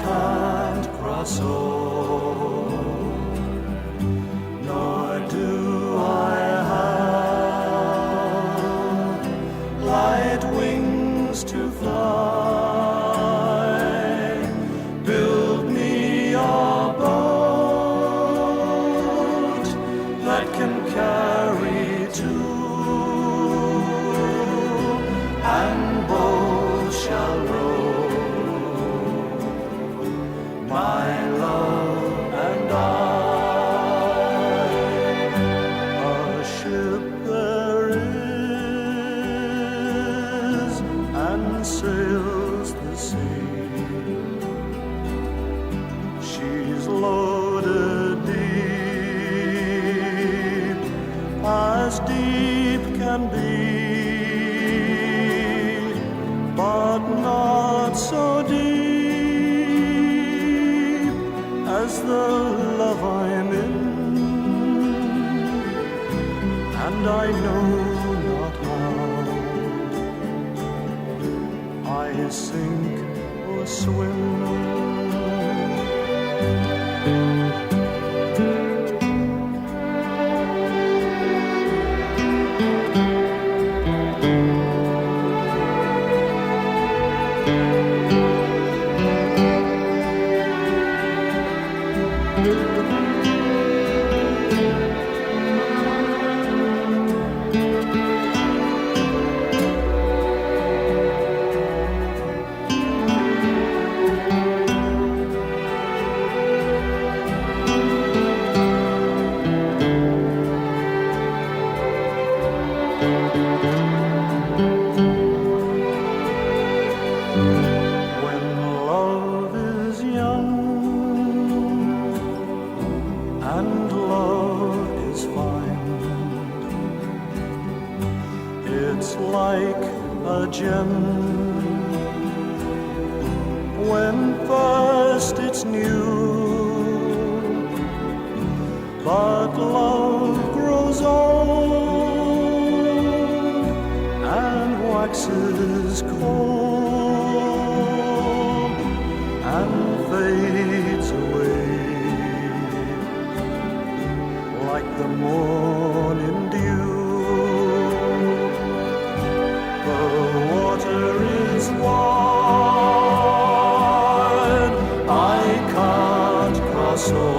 can't cross over, nor do I have light wings to fly. Build me a boat that can carry two, and both shall row, my love and I. A ship there is, and sails the sea. She's loaded deep, as deep can be, but not so deep as the love I'm in. And I know not how I sink or swim. When love is young and love is fine, it's like a gem. When first it's new, but love grows old and waxes cold and fades away like the morning dew. The water is wide, I can't cross over,